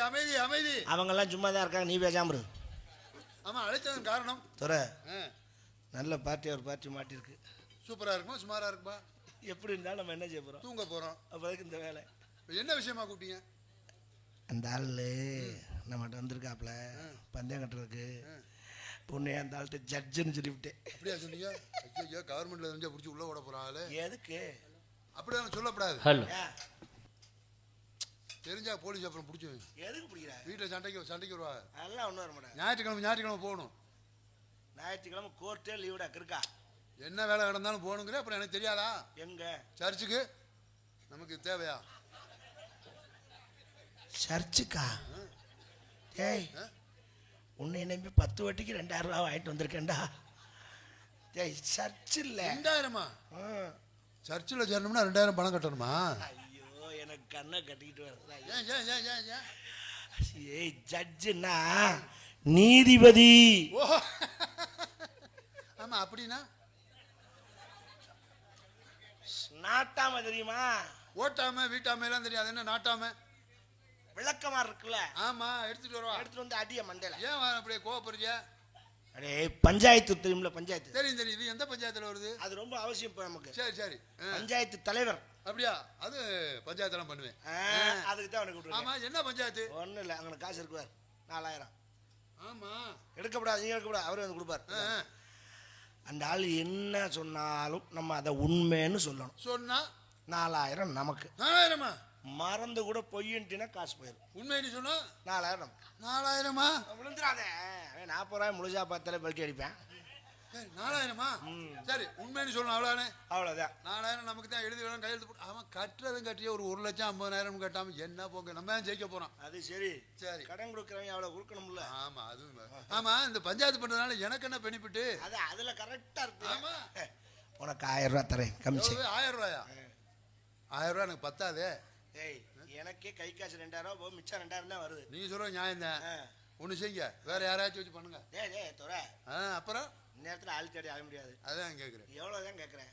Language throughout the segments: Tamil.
அமைதி அமைதி. அவங்க எல்லாம் சும்மா தான் இருக்காங்க, நீ பேசாம இரு. ஆமா, அழைச்சதன் காரணம் துறை நல்ல பார்ட்டி, ஒரு பார்ட்டி மாட்டிருக்கு. சூப்பரா இருக்குமா சுமாரா இருக்குமா? எப்படி இருந்தாலும் நம்ம என்ன செய்ய போறோம்? தூங்க போறோம். அப்போதுக்கு இந்த வேலை என்ன விஷயமா கூப்பிட்டீங்க? அந்த ஆள் நம்மகிட்ட வந்திருக்காப்புல பந்தயம் கட்டுறதுக்கு. பொண்ணு அந்த ஆள்கிட்ட ஜட்ஜுன்னு சொல்லிவிட்டேன். அப்படியா சொன்னீங்க? ஐயோ, கவர்மெண்ட்ல இருந்து பிடிச்சி உள்ள ஓட போறாங்களே. எதுக்கு அப்படியே சொல்லப்படாது. ஹலோ, தெரிஞ்சா போலீஸ் அப்புறம் பிடிச்சி எதுக்கு பிடிக்கிற? வீட்டில் சண்டைக்கு வருவாங்க. அதெல்லாம் ஒன்றும் வர மாட்டேன். ஞாயிற்றுக்கிழமை போகணும். ஞாயிற்றுக்கிழமை கோர்ட்டே லீவுடா இருக்கா? என்ன வேலை கிடந்தாலும் போகணுங்கிற. அப்புறம் எனக்கு தெரியாதா? எங்க சர்ச்சுக்கு நமக்கு தேவையா? சர்ச்சுக்கா? ஏய், உன்னை நம்பி 10 வட்டிக்கு 2000 ரூபா வாங்கிட்டு வந்திருக்கேன்டா. ஏய், சர்ச் இல்லை. 2000மா? சர்ச்சில் சேரணும்னா 2000 பணம் கட்டணுமா? ஐயோ, எனக்கு கண்ணை கட்டிக்கிட்டு வருதா. ஏன்? ஏய், ஜட்ஜுன்னா நீதிபதி. ஓ, ஆமா. அப்படின்னா நாட்டாம தெரியுமா? ஓட்டாம வீட்டாம எல்லாம் தெரியாது. என்ன நாட்டாம? விளக்கமா இருக்குல்ல? ஆமா, எடுத்துட்டு வருவா. எடுத்துட்டு வந்து அடிய மண்டையில. ஏன் அப்படியே கோவப்படுறியா? அடே, பஞ்சாயத்து தெரியும்ல? பஞ்சாயத்து தெரியும். இது எந்த பஞ்சாயத்துல வருது? அது ரொம்ப அவசியம் இப்ப நமக்கு. சரி. பஞ்சாயத்து தலைவர். அப்படியா? அது பஞ்சாயத்தெல்லாம் பண்ணுவேன். அதுக்கு தான் அவனை கூப்பிட்டு. ஆமா, என்ன பஞ்சாயத்து? ஒன்றும் இல்லை, அங்கே காசு இருக்குவார் 4000. ஆமா, எடுக்கப்படாது, நீங்க எடுக்கப்படாது, அவரே வந்து கொடுப்பார். அந்த ஆள் என்ன சொன்னாலும் நம்ம அதை உண்மைன்னு சொல்லணும். சொன்னா 4000 நமக்கு. 4000மா? மறந்து கூட பொய்யின்ட்டுனா காசு போயிடும். உண்மைன்னு சொன்னா 4000 நமக்கு. 4000மா? விழுந்துடாதே, 40 ரூபாய் முழுசா பார்த்தாலே பெல்ட்டி அடிப்பேன். 4000மா? சரி, உண்மைன்னு சொல்லணும். அவ்வளோதானே? அவ்வளோதான். 4000 நமக்கு தான் எழுதி வேணும், கையெழுத்து போட்டு. அவன் கட்டுறதும் கட்டியே ஒரு 1,50,000 கட்டாம என்ன போங்க, நம்ம தான் ஜெயிக்க போறோம். அது சரி. கடன் கொடுக்குறவங்க அவ்வளோ கொடுக்கணும்ல. ஆமா, அதுவும். ஆமா, இந்த பஞ்சாயத்து பண்றதுனால எனக்கு என்ன பெனிஃபிட்? அது அதுல கரெக்டா இருக்கு. ஆமா, உனக்கு 1000 ரூபாய் தரேன், கமிச்சு. 1000 ரூபாயா? 1000 ரூபாய் எனக்கு பத்தாதே. ஏய், எனக்கே கை காசு 2000 ரூபாய், மிச்சம் 2000 தான் வருது. நீங்க சொல்ற நியாயம் தான். ஒண்ணு செய்யுங்க, வேற யாராச்சும் வச்சு பண்ணுங்க. துறை, அப்புறம் நேரத்தில் ஆள் தேடி ஆக முடியாது. அதான் கேட்குறேன். எவ்வளோதான் கேட்குறேன்?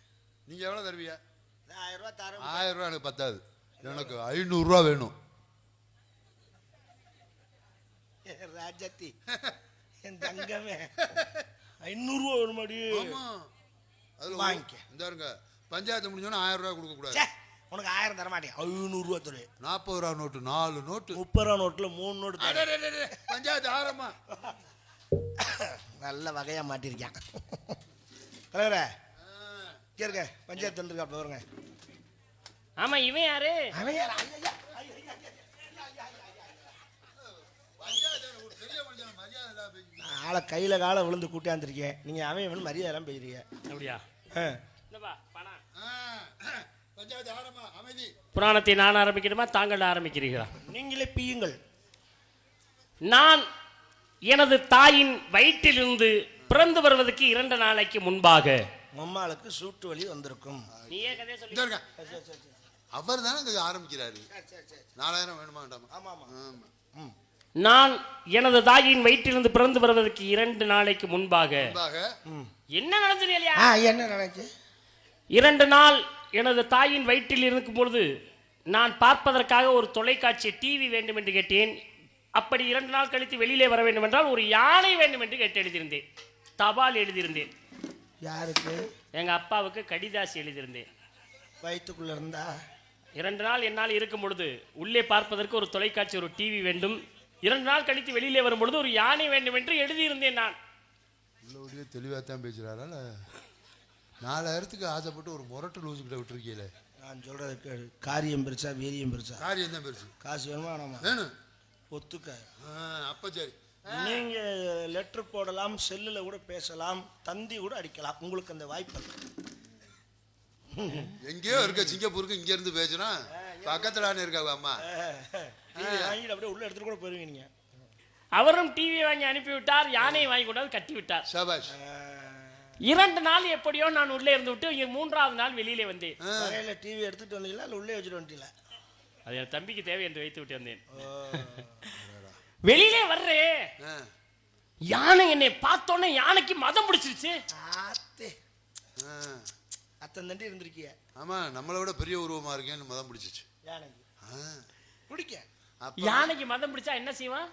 நீங்கள் எவ்வளோ தருவீங்க? 1000 ரூபா தரேன். 1000 ரூபா எனக்கு பத்தாது. எனக்கு 500 ரூபா வேணும். ராஜாத்தி, என் தங்கமே, 500 ரூபா வேணுமாடி? ஆமாம், அதில் வாங்கிக்க. இந்தாருங்க, பஞ்சாயத்து முடிஞ்சோன்னா 1000 ரூபா கொடுக்கக்கூடாது. உனக்கு 1000 தர மாட்டேன், 500 ரூபா தரு. 40 ரூபா நோட்டு 4 நோட்டு, 30 ரூபா நோட்டில் 3 நோட்டு. பஞ்சாயத்து ஆரம்பமா நல்ல வகையா மாட்டிருக்கேன். தலைவரே, இருக்க பஞ்சாயத்து வந்துருக்கா பாருங்க. ஆமா, இவன் யாரு? அவன் யார்? ஆளை கையில காலை விழுந்து கூட்டியாந்துருக்கேன். நீங்க அவன் மரியாதை எல்லாம் போயிருக்கீங்க. அப்படியா? பணம். பஞ்சாயத்து ஆரம்பமா. அமைதி. புராணத்தை நான் ஆரம்பிக்கணுமா, தாங்கள் ஆரம்பிக்கிறீர்களா? நீங்களே பீயுங்கள். நான் எனது தாயின் வயிற்றிலிருந்து பிறந்து வருவதற்கு 2 நாளைக்கு முன்பாக மம்மாளுக்கு சூட்டு வலி வந்திருக்கும். நீயே கதையை சொல்லி. அவர் தானே இங்க ஆரம்பிக்கிறாரு. 4000 வேணுமா வேண்டாமா? ஆமா ஆமா. நான் எனது தாயின் வயிற்றிலிருந்து பிறந்து வருவதற்கு 2 நாளைக்கு முன்பாக என்ன நடந்தது இல்லையா? என்ன நடந்துச்சு? 2 நாள் எனது தாயின் வயிற்றில் இருக்கும் பொழுது நான் பார்ப்பதற்காக ஒரு தொலைக்காட்சி டிவி வேண்டும் என்று கேட்டேன். அப்படி 2 நாள் கழித்து வெளியிலே வர வேண்டும் என்றால் ஒரு யானை வேண்டும் என்று கேட்டு எழுதியிருந்தேன். தபால் எழுதியிருந்தேன். யாருக்கு? எங்க அப்பாவுக்கு கடிதாசி எழுதியிருந்தேன். வயிற்றுக்குள்ள இருந்தா 2 நாள் என்னால் இருக்கும் பொழுது உள்ளே பார்ப்பதற்கு ஒரு தொலைக்காட்சி, ஒரு டிவி வேண்டும். 2 நாள் கழித்து வெளியிலே வரும் பொழுது ஒரு யானை வேண்டும் என்று எழுதியிருந்தேன். நான் தெளிவாக தான் பேசுறாரா? 4000க்கு ஆசைப்பட்டு ஒரு முரட்டு லூசு கிட்ட விட்டுருக்கீங்களே. நான் சொல்றது காரியம் பெருசா வீரியம் பெருசா? காரியம் தான் பெருசு. காசு வேணுமா? வேணாமா? வேணும். ஒத்துக்க. அப்ப சரி, நீங்க லெட்டர் போடலாம், செல்லுல கூட பேசலாம், தந்தி கூட அடிக்கலாம். உங்களுக்கு அந்த வாய்ப்பு எங்கேயோ இருக்க. சிங்கப்பூருக்கு இங்க இருந்து பேசுறோம், பக்கத்துல இருக்காங்க அம்மா. வாங்கிட்டு அப்படியே உள்ள எடுத்துட்டு கூட போயிருவீங்க நீங்க. அவரும் டிவி வாங்கி அனுப்பிவிட்டார், யானையை வாங்கி கொண்டாந்து கட்டி விட்டார். சபாஷ். 2 நாள் எப்படியோ நான் உள்ளே இருந்து விட்டு 3ஆவது நாள் வெளியிலே வந்தேன். வரையில டிவி எடுத்துட்டு வந்தீங்களா இல்ல உள்ளே வச்சுட்டு வந்துட்டீங்களா? அது என் தம்பிக்கு தேவை என்று வைத்து விட்டு வந்தேன். வெளியிலே வர்றேன், யானை என்னை பார்த்தோன்னே யானைக்கு மதம் பிடிச்சிருச்சு. அத்தனை தண்டி இருந்திருக்கிய. ஆமா, நம்மளை விட பெரிய உருவமா இருக்கேன்னு மதம் பிடிச்சிச்சு. யானைக்கு பிடிக்க யானைக்கு மதம் பிடிச்சா என்ன செய்வான்?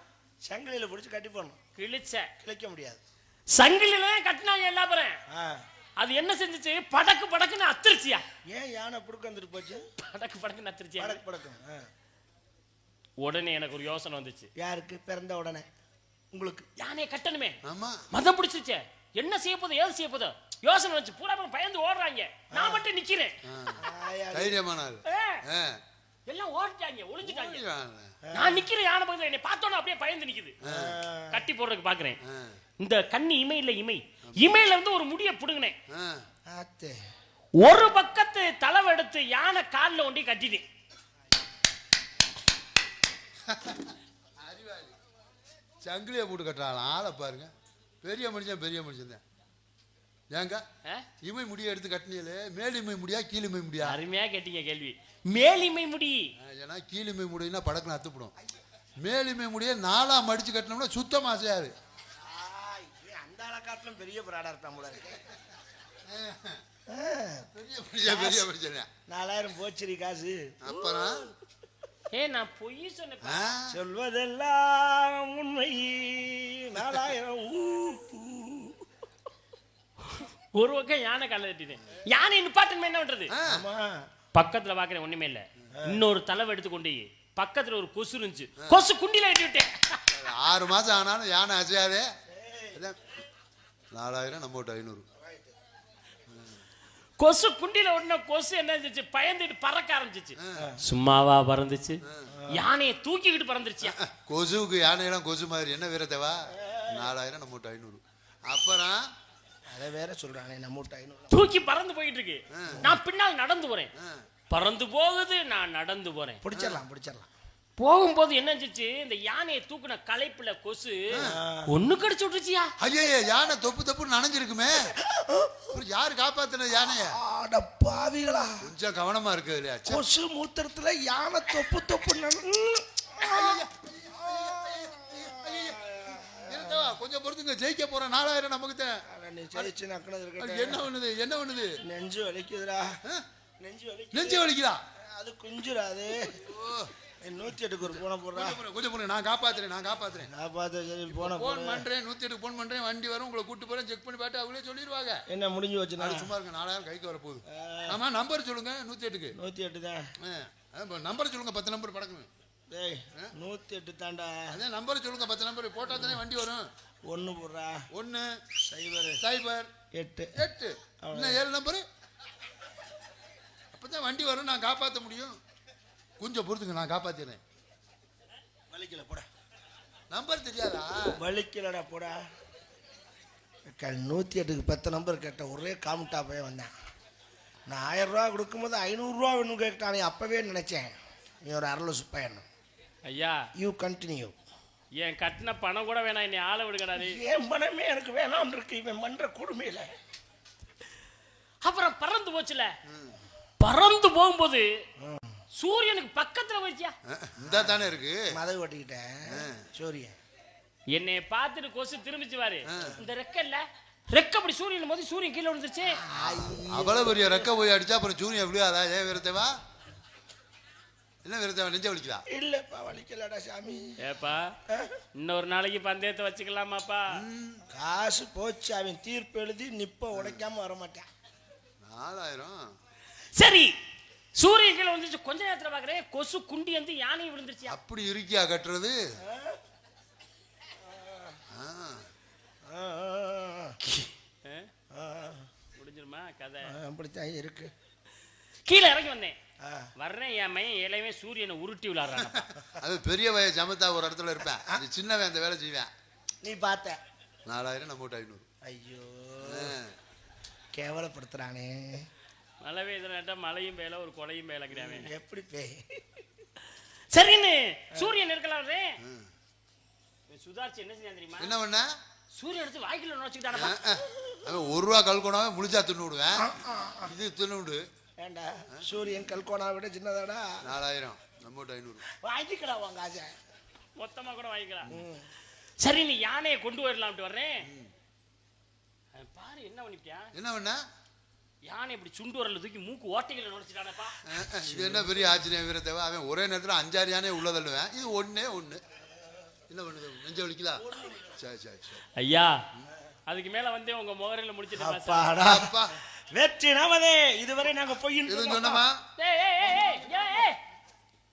சங்கிலியில பிடிச்சி கட்டி போடணும். கிழிக்க முடியாது. சங்கிலில கட்டினாங்க எல்லா பேரும். அது என்ன செஞ்சுச்சு? படக்கு படக்குன்னு அத்திருச்சியா. ஏன் யானை புடுக்க வந்துட்டு போச்சு? படக்கு படக்குன்னு அத்திருச்சியா. படக்கு படக்கு. உடனே எனக்கு ஒரு யோசனை வந்துச்சு. யாருக்கு? பிறந்த உடனே உங்களுக்கு. யானையை கட்டணுமே. ஆமா. மதம் பிடிச்சிச்சே, என்ன செய்ய போதோ ஏது செய்ய போதோ யோசனை வச்சு பூரா பயந்து ஓடுறாங்க. நான் மட்டும் நிக்கிறேன். தைரியமானாரு. எல்லாம் ஓடிட்டாங்க, ஒளிஞ்சிட்டாங்க. நான் நிக்கிறேன் யானை பக்கத்துல. என்னை பார்த்தோன்னா அப்படியே பயந்து நிக்குது. கட்டி போடுறதுக்கு பாக்குறேன். இந்த கண்ணி இமை இல்ல, இமையில இருந்து ஒரு முடிய புடுங்கினேன். ஒரு பக்கத்து தளவு எடுத்து யானை காலில் ஒண்டி கட்டினேன். சங்கிலியை போட்டு கட்டுறாள். ஆளை பாருங்க, பெரிய மனுஷன் தான். ஏங்க இமை முடிய எடுத்து கட்டினீங்களே, மேலிமை முடியா கீழிமை முடியா? அருமையா கேட்டீங்க கேள்வி. மேலிமை முடி. ஏன்னா கீழிமை முடினா படக்குன்னு அத்துப்படும். மேலிமை முடிய 4ஆ மடிச்சு கட்டினோம்னா சுத்தமா ஆசையாரு. அந்த காட்டிலும் பெரிய பிராடா இருப்பான் போல இருக்கு. பெரிய மனுஷன். 4000 போச்சுரி காசு. அப்புறம் நான் பொய் சொன்னேன். சொல்வதெல்லாம் உண்மை. 4000 ஒரு பக்கம் யானை கால தட்டினேன். யானை நிப்பாட்டணும் என்ன பண்றது? பக்கத்துல பாக்குறேன், ஒண்ணுமே இல்ல. இன்னொரு தளவு எடுத்து கொண்டு பக்கத்துல ஒரு கொசு இருந்துச்சு. கொசு குண்டில வெட்டி விட்டேன். 6 மாசம் ஆனாலும் யானை அசையாதே. 4000 நம்ம 500. கொசு குண்டில ஒண்ணு கொசு என்ன செஞ்சுச்சு? பயந்துட்டு பறக்க ஆரம்பிச்சிச்சு. சும்மாவா பறந்துச்சு? யானையை தூக்கிக்கிட்டு பறந்துருச்சு. கொசுவுக்கு யானையெல்லாம் கொசு மாதிரி என்ன வீரத்தேவா? 4000 நம்ம 500. அப்புறம் அதை வேற சொல்றானே, நம்ம 500 தூக்கி பறந்து போயிட்டு இருக்கு. நான் பின்னால் நடந்து போறேன். பறந்து போகுது, நான் நடந்து போறேன். பிடிச்சிடலாம். போகும்போது என்ன செஞ்சுச்சு? இந்த யானையை தூக்குன களைப்புல கொசு ஒண்ணு கடிச்சு விட்டுச்சியா. ஐயே, யானை தொப்பு நனைஞ்சிருக்குமே. யாரு காப்பாத்தின யானைய? அட பாவிகளா, கொஞ்சம் கவனமா இருக்கு இல்லையா? கொசு மூத்திரத்துல யானை தொப்பு கொஞ்சம் பொறுத்துங்க, ஜெயிக்க போற 4000 நமக்கு. என்ன பண்ணுது? நெஞ்சு வலிக்குதுடா. நெஞ்சு வலிக்குதா? அது குஞ்சுராது. 108க்கு ஒரு போன போடுறா. கொஞ்சம் போன, நான் காப்பாத்துறேன். போன் பண்றேன், 108க்கு போன் பண்றேன். வண்டி வரும், உங்களை கூட்டு போறேன், செக் பண்ணி பார்த்து அவங்களே சொல்லிடுவாங்க. என்ன முடிஞ்சு வச்சு? சும்மா இருங்க, 4000 கைக்கு வர போகுது. ஆமா, நம்பர் சொல்லுங்க. 108க்கு 108 தான். நம்பர் சொல்லுங்க. 10 நம்பர் படக்கணும். 108 தாண்டா. அதே நம்பர் சொல்லுங்க. 10 நம்பர் போட்டா தானே வண்டி வரும். 1 போடுறா. 1 0 8 இன்னும் 7 நம்பரு. அப்பதான் வண்டி வரும், நான் காப்பாற்ற முடியும். கொஞ்சம் பொறுத்துங்க, நான் காப்பாத்திறேன். வலிக்கல போட. நம்பர் தெரியாதா? வலிக்கலடா போடா. 108க்கு 10 நம்பர் கேட்ட ஒரே காமுட்டா போய் வந்தேன். நான் 1000 ரூபா கொடுக்கும்போது 500 ரூபா வேணும் கேட்டானே. அப்பவே நினைச்சேன் நீ ஒரு அரளு சுப்பையன். ஐயா, யூ கண்டினியூ. என் கட்டின பணம் கூட வேணாம், என்னை ஆள விடுங்கடாது. என் பணமே எனக்கு வேணாம் இருக்கு இவன் பண்ற கொடுமையில. அப்புறம் பறந்து போச்சுல. பறந்து போகும்போது சூரியனுக்கு பக்கத்துல போயிச்சியா. இந்த தானே இருக்கு. மதகு ஓட்டிக்கிட்டேன் சூரியன். என்னை பார்த்துட்டு கொசு திரும்பிச்சு பாரு. இந்த ரெக்க இல்ல, ரெக்க அப்படி சூரியன் போது சூரியன் கீழே விழுந்துருச்சு. அவ்வளவு பெரிய ரெக்க போய் அடிச்சா அப்புறம் சூரியன் விழுகாதா? ஏன் வீரத்தேவா? என்ன வீரத்தேவா, நெஞ்ச வலிக்குதா? இல்லப்பா, வலிக்கலடா சாமி. ஏப்பா, இன்னொரு நாளைக்கு பந்தயத்தை வச்சுக்கலாமாப்பா? காசு போச்சு. அவன் தீர்ப்பு எழுதி நிப்ப உடைக்காம வர மாட்டான். 4000 சரி, சூரியன் கீழே வந்துச்சு. கொஞ்ச நேரத்துல பாக்குறேன் கொசு குண்டி வந்து யானை விழுந்துருச்சு. அப்படி இருக்கியா கட்டுறது? முடிஞ்சிருமா கதை? அப்படித்தான் இருக்கு. கீழே இறங்கி வந்தேன். வர்றேன், என் மையன் இலையவே சூரியனை உருட்டி விளாடுறான். அது பெரிய வய சமத்தா ஒரு இடத்துல இருப்பேன். அது சின்னவன் அந்த வேலை செய்வேன். நீ பார்த்த 4000 நம்ம 500. ஐயோ, கேவலப்படுத்துறானே. மழை பெய்யுதுனாட்டா மழையும் பெய்யல, ஒரு கொலையும் பெய்யலங்கிறான். எப்படி பேய்? சரின்னு சூரியன் இருக்கலாம். சுதாரிச்சு என்ன செஞ்சா தெரியுமா? என்ன பண்ண? சூரியன் எடுத்து வாய்க்குள்ள நுழைச்சுக்கிட்டானப்பா. அவன் 1 ரூபா கல்கோனாவே முழிச்சா தின்னு விடுவேன். இது தின்னு ஏண்டா, சூரியன் கல்கோனா விட சின்னதாடா. 4000 நம்ம 500. வாங்கிக்கலாம் உங்க ஆசை. மொத்தமா கூட வாங்கிக்கலாம். சரி, நீ யானையை கொண்டு வரலாம்ட்டு வர்றேன். பாரு என்ன பண்ணிட்டியா? என்ன பண்ண? யானை இப்படி சுண்டு வரல தூக்கி மூக்கு ஓட்டைகளை நுழைச்சிட்டானப்பா. இது என்ன பெரிய ஆச்சரியம் வீரத்தேவா? அவன் ஒரே நேரத்தில் 5-6 யானே உள்ள தள்ளுவேன். இது ஒண்ணே ஒண்ணு. என்ன பண்ணுது? நெஞ்ச வலிக்குதா? சரி சரி சரி. ஐயா அதுக்கு மேல வந்து உங்க முகரையில முடிச்சிட்டேன். அப்பாடா அப்பா, வெற்றி நமதே. இதுவரை நாங்க போய் இது சொன்னமா?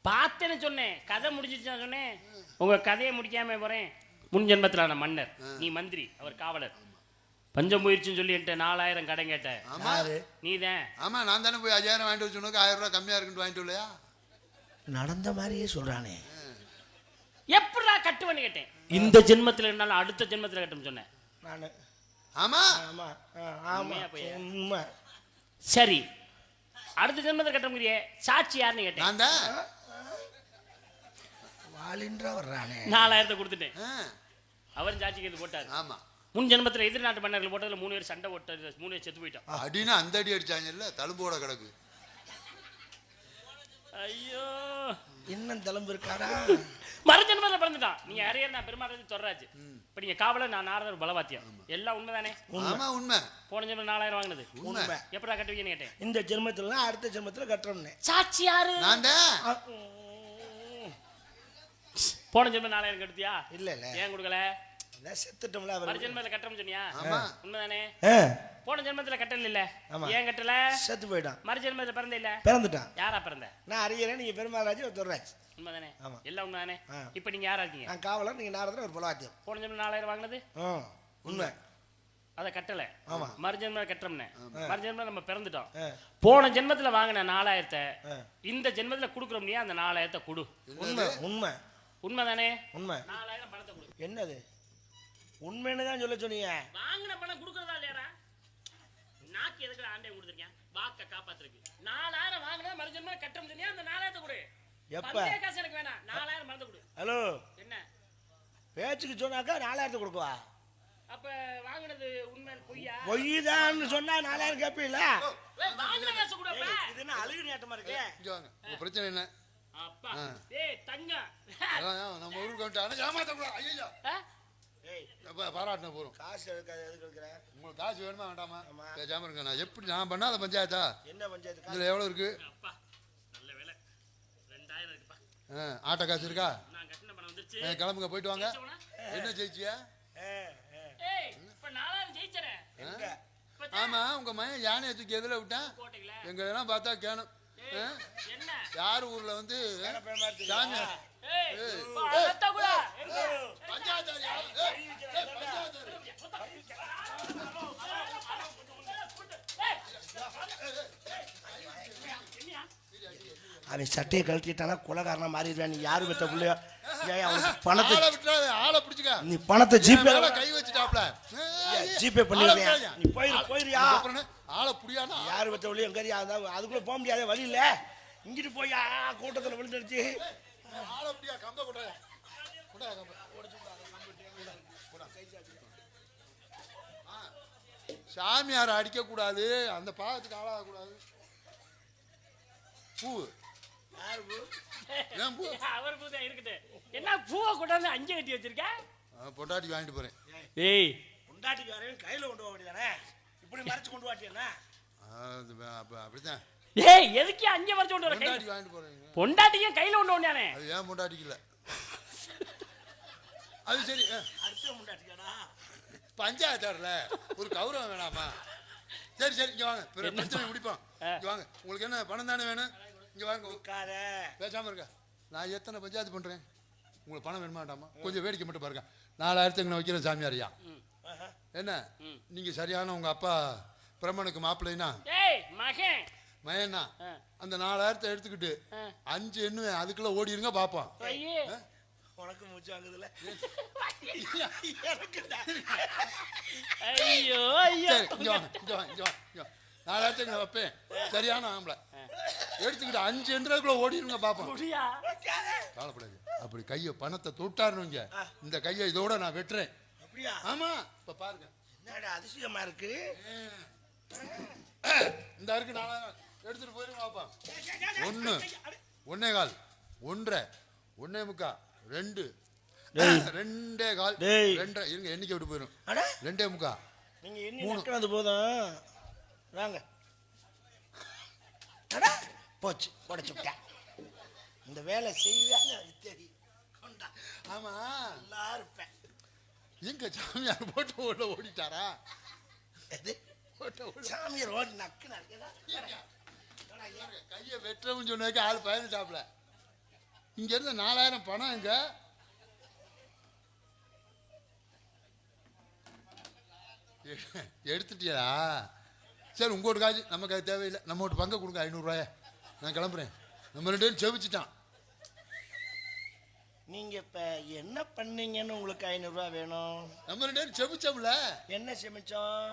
பார்த்தேன்னு சொன்னேன், கதை முடிஞ்சிச்சு சொன்னேன். உங்க கதையை முடிக்காம போறேன். முன் ஜென்மத்திலான மன்னர், நீ மந்திரி, அவர் காவலர். பஞ்சம் போயிடுச்சுன்னு சொல்லி என்கிட்ட 4000 கடன் கேட்டேன். நீதான். ஆமா, நான் தானே போய் 5000 வாங்கிட்டு வச்சு உனக்கு 1000 ரூபாய் கம்மியா இருக்குன்னு வாங்கிட்டு இல்லையா? நடந்த மாதிரியே சொல்றானே. எப்படா கட்டுவேன்னு கேட்டேன். இந்த ஜென்மத்துல இருந்தாலும் அடுத்த ஜென்மத்துல கட்டுன்னு சொன்னேன் நானு. ஆமா ஆமா ஆமா உண்மை. சரி, அடுத்த ஜென்மத்துல கட்ட முடியே, சாட்சி யாருன்னு கேட்டேன். நான் தான். வாலின்றா வர்றானே. 4000 கொடுத்துட்டேன். அவரும் சாட்சிக்கு இது போட்டாரு. ஆமா, முன் ஜென்மத்துல எதிர்நாட்டு மன்னர்கள் போட்டதுல 3 பேர் சண்டை போட்டது, 3 பேர் செத்து போயிட்டான். அடினா அந்த அடி அடிச்சாங்கல்ல, தழும்போட கிடக்கு. ஐயோ, இன்னும் தழும்பு இருக்காடா? மறுஜென்மத்துல பிறந்துட்டான். நீங்க யாரையா? நான் பெருமாள் தொடராஜ். இப்ப நீங்க காவலர், நான் நாரதர் பலவாத்தியம். எல்லாம் உண்மைதானே? ஆமா உண்மை. போன ஜென்மம் 4000 வாங்கினது உண்மை. எப்படா கட்டுவீங்கன்னு கேட்டேன். இந்த ஜென்மத்துல அடுத்த ஜென்மத்துல கட்டுறோம்னே. சாட்சி யாரு? நான் தான். போன ஜென்மம் 4000 கட்டுத்தியா? இல்ல இல்ல, ஏன் கொடுக்கல? செத்துட்டோம்ல. மறு ஜென்மத்துல கட்டணும்னு சொன்னியா? ஆமா உண்மைதானே? போன ஜென்மத்துல கட்டல இல்ல, ஆமா. ஏன் கட்டல? செத்து போயிட்டான். மறு ஜென்மத்துல பிறந்த இல்ல, பிறந்துட்டான். யாரா பிறந்த? நான் அறியறேன், நீங்க பெருமாளாஜி தொடராஜ். உண்மைதானே? ஆமா. எல்லாம் உண்மைதானே? இப்ப நீங்க யாரா இருக்கீங்க? நான் காவலர், நீங்க நாரதர், ஒரு பலவாத்தியம். போன ஜென்மம் 4000 வாங்கினது உண்மை. அத கட்டல. ஆமா. மறு ஜென்மம் கட்டறோம்னே. மறு ஜென்மம் நம்ம பிறந்துட்டோம். போன ஜென்மத்துல வாங்கின 4000 இந்த ஜென்மத்துல குடுக்குறோம். நீ அந்த 4000 கொடு. உண்மை உண்மை உண்மைதானே? உண்மை. 4000 பணத்தை கொடு. என்னது உண்மைன்னு தான் சொல்ல சொன்னீங்க. வாங்கின பணம் குடுக்குறதா இல்லையாடா? நாக்கு எதுக்கு ஆண்டே கொடுத்துருக்கேன்? வாக்க காப்பாத்துறதுக்கு. 4000 வாங்கினா மறு ஜென்மம் கட்டறோம் சொன்னியா, அந்த 4000 கொடு. எப்ப? பந்தய காசு எனக்கு வேணாம், 4000 பணத்தை கொடு. ஹலோ, என்ன பேச்சுக்கு சொன்னாக்கா 4000 கொடுக்குவா? அப்ப வாங்குனது உண்மை பொய்யா? பொய்தான்னு சொன்னா 4000 கேப்பீல? வாங்குன காசு கொடு. அப்ப இது என்ன அழுகு நேட்டமா இருக்கு? இங்க வாங்க. உங்க பிரச்சனை என்ன? அப்பா டேய் தங்கம், நம்ம ஊருக்கு வந்துட்டானே ஏமாத்தக்கூடாது. ஐயோ, ஏய் பாராட்டின போறோம். காசு எதுக்கு எடுக்கிற? உங்களுக்கு காசு வேணுமா வேண்டாமா? பேசாம இருங்க. நான் எப்படி நான் பண்ணாத பஞ்சாயத்தா? என்ன பஞ்சாயத்து? இதுல எவ்வளவு இருக்கு? அப்பா நல்ல வேலை, 2000 இருக்குப்பா. ஆட்ட காசு இருக்கா? நான் கட்டின பணம் வந்துருச்சு. கிளம்புங்க, போயிட்டு வாங்க. என்ன ஜெயிச்சியா? ஏய் இப்ப 4000 ஜெயிச்சறேன். எங்க? ஆமா, உங்க மகன் யானையை தூக்கி எதுல விட்டான்? கோட்டையில. எங்க எல்லாம் பார்த்தா கேணும். என்ன யார் ஊர்ல வந்து சாமி ஏய் அத்த கூட எங்க பஞ்சாயத்தாரியா? அவன் சட்டையை கழட்டிட்டானா கொலைகாரனா மாறிடுவான். நீ யாரு பெற்ற பிள்ளையோ? பணத்தை ஆளை பிடிச்சுக்க. நீ பணத்தை ஜிபே கை வச்சுட்டாப்ல. ஜிபே பண்ணிடுறியா? நீ போயிரியா? ஆளை புடியானா? யாரு பெற்ற பிள்ளையோ எங்கேயா? அதுக்குள்ள போக முடியாத வழி இல்ல. இங்கிட்டு போய் கூட்டத்தில் விழுந்துடுச்சு. ஆளை புடியா? கம்ப கொட்டாயா? சாமியாரை அடிக்க கூடாது, அந்த பாவத்துக்கு ஆளாக கூடாது. பூ அவர் பூ தான் இருக்குது. என்ன பூவை கொண்டாந்து அஞ்சு கட்டி வச்சிருக்க? பொண்டாட்டி வாங்கிட்டு போறேன். ஏய் பொண்டாட்டிக்கு வரேன் கையில கொண்டு போக வேண்டியதானே? இப்படி மறைச்சு கொண்டு வாட்டியா? அப்படித்தான். ஏய் எதுக்கு அஞ்சு மறைச்சு கொண்டு வர? பொண்டாட்டி வாங்கிட்டு போறேன். பொண்டாட்டியும் கையில கொண்டு வந்தானே. அது ஏன் பொண்டாட்டிக்கு இல்ல? அது சரி. அடுத்த பொண்டாட்டிக்காடா? பஞ்சாயத்தார்ல ஒரு கௌரவம் வேணாமா? சரி சரி, இங்க வாங்க. பிரச்சனை முடிப்போம். இங்க வாங்க. உங்களுக்கு என்ன பணம் தானே வேணும்? இங்க வாங்க. உட்கார. பேசாம இருக்க. நான் எத்தனை பஞ்சாயத்து பண்றேன்? உங்களுக்கு பணம் வேணுமா வேண்டாமா? கொஞ்சம் வேடிக்கை மட்டும் பாருங்க. 4000 வைக்கிறேன் சாமியாரியா. என்ன நீங்க சரியான உங்க அப்பா பிரம்மனுக்கு மாப்பிள்ளைனா? ஏய் மகன் மயனா அந்த 4000 எடுத்துக்கிட்டு 5 எண்ணுவேன். அதுக்குள்ள ஓடிடுங்க பாப்போம். உனக்கு மூச்சு வாங்குதுல? ஐயோ ஐயோ, இங்க வாங்க, இங்க வாங்க, இங்க வாங்க. 4000 வைப்பேன். சரியான ஆம்பளை எடுத்துக்கிட்டு 5 எண்ணுக்குள்ள ஓடிடுங்க பாப்போம். காலப்படாது. அப்படி கையை பணத்தை தொட்டாருங்க, இந்த கையை இதோட நான் வெட்டுறேன். அப்படியா? ஆமா. இப்ப பாருங்க, என்னடா அதிசயமா இருக்கு. இந்த இருக்கு 4000 எடுத்துட்டு போயிருங்க பாப்பா. 1 1.25 1 1.25 2 2.25 2 இருங்க, எண்ணிக்கை விட்டு போயிடும். 2.25 நீங்க எண்ணி நடக்கிறது போதும். வாங்க அடா, போச்சு உடச்சு விட்டேன். இந்த வேலை செய்வேன்னு அது தெரியும். கொண்டா. ஆமா நல்லா இருப்பேன். எங்க சாமியார் போட்டு ஓட ஓடிட்டாரா? எது? சாமியார் ஓடி நக்கு நக்குதா? கையை வெட்டுறவன்னு சொன்னதுக்கு ஆள் பதினெட்டாப்ல. இங்க இருந்த 4000 பணம் எங்க? எடுத்துட்டியா? சரி, உங்களோட காசு நமக்கு அது தேவையில்லை. நம்ம ஒரு பங்கை கொடுங்க 500 ரூபாய. நான் கிளம்புறேன். நம்ம 2 பேரும் செவிச்சிட்டான். நீங்க இப்ப என்ன பண்ணீங்கன்னு உங்களுக்கு 500 ரூபாய் வேணும்? நம்ம 2 பேரும் செவிச்சோம்ல. என்ன சமைச்சோம்?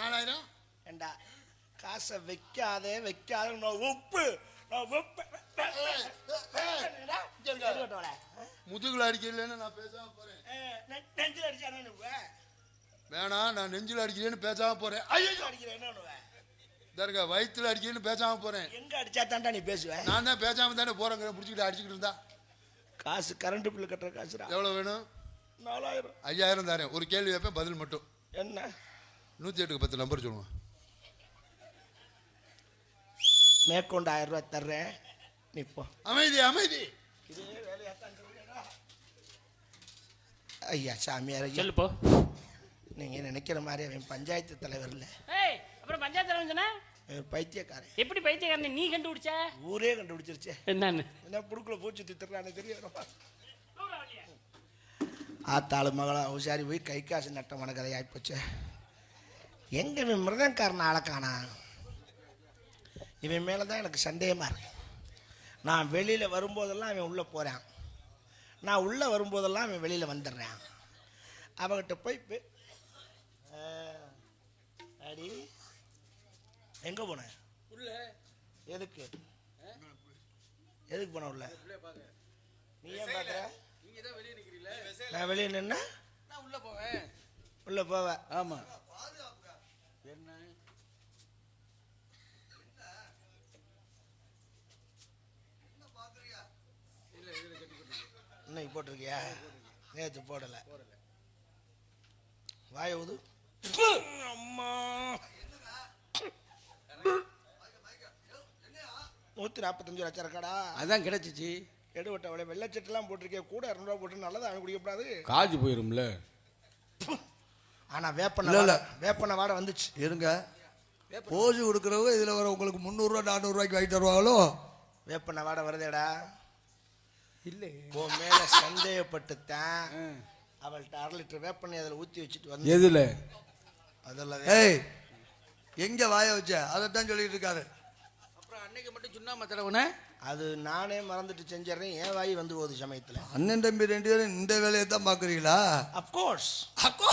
4000. ஏண்டா காசை வைக்காதே நான் உப்பு முதுகுல அடிக்கலன்னு நான் பேசாம போறேன். நெஞ்சில் அடிச்சானு வேணாம், நான் நெஞ்சில் அடிக்கிறேன்னு பேசாம போறேன். ஐயோ அடிக்கிறேன். தர்கா வயிற்றுல அடிக்கிறேன்னு பேசாம போறேன். எங்க அடிச்சா தாண்டா நீ பேசுவேன்? நான் தான் பேசாம தானே போறேங்க. பிடிச்சிக்கிட்டு அடிச்சுக்கிட்டு இருந்தா. காசு கரண்ட் பில்லு கட்டுற காசுடா. எவ்வளவு வேணும்? 4000. 5000 தரேன். ஒரு கேள்வி வைப்பேன், பதில் மட்டும். என்ன? 108க்கு 10 நம்பர் சொல்லுவான். மேற்கொண்டு 1000 ரூபாய் தர்றேன், நீ போ. அமைதி அமைதி. இதே வேலையாத்தான் சொல்றேனா? ஐயா சாமியார் ஐயா, சொல்லு போ. நீங்க நினைக்கிற மாதிரி அவன் பஞ்சாயத்து தலைவர் இல்ல. ஏய், அப்புறம் பஞ்சாயத்து தலைவர் சொன்ன? அவன் பைத்தியக்காரன். எப்படி பைத்தியக்காரன் நீ கண்டுபிடிச்ச? ஊரே கண்டுபிடிச்சிருச்சே. என்னன்னு? என்ன புடுக்குல பூச்சி திட்டுறானே தெரியும். ஆத்தாளு மகளா உசாரி போய் கை காசு நட்டமான கதை ஆயிப்போச்சு. எங்க இவன் மிருதங்காரன் ஆளக்கானா? இவன் மேலதான் எனக்கு சந்தேகமா இருக்கு. நான் வெளியில வரும்போதெல்லாம் அவன் உள்ள போறான், நான் உள்ள வரும்போதெல்லாம் அவன் வெளியில வந்துடுறான். அவங்கிட்ட போய் அடி எங்க போன? உள்ள. எதுக்கு போன உள்ள? நீ ஏன் பாக்குற? நான் வெளியே நின்னா உள்ள போவேன். உள்ள போவேன். ஆமா. என்ன இன்னைக்கு போட்டிருக்கியா? நேற்று போடல. வாய ஊது. அம்மா 145 லட்சம் இருக்காடா. அதான் கிடைச்சிச்சு. எடுவட்ட அவளை வெள்ளச்சட்டெல்லாம் போட்டிருக்கேன். கூட 200 ரூபா போட்டு நல்லதா அவன் குடிக்கப்படாது. காஜு போயிரும்ல. ஆனா வேப்பன வாடை வந்துச்சு. இருங்க, போஜு கொடுக்குறவங்க இதில் வர உங்களுக்கு 300 ரூபா 400 ரூபாய்க்கு வாங்கிட்டு வருவாங்களோ? வேப்பன வாடை வருதேடா. இல்லை, உன் மேல சந்தேகப்பட்டுத்தான் அவள்கிட்ட 1/2 லிட்டர் வேப்பெண்ணெய் அதில் ஊற்றி வச்சுட்டு வந்து. எதுல? அதெல்லாம் ஏய், எங்க வாய வச்ச? அதைத்தான் சொல்லிட்டு இருக்காரு. அப்புறம் அன்னைக்கு மட்டும் சுண்ணாம தடவுன. அது நானே மறந்துட்டு செஞ்சிடறேன். ஏன் வாய் வந்து போகுது சமயத்தில். அண்ணன் தம்பி 2 பேரும் இந்த வேலையை தான் பார்க்குறீங்களா? அப்கோர்ஸ். அக்கோ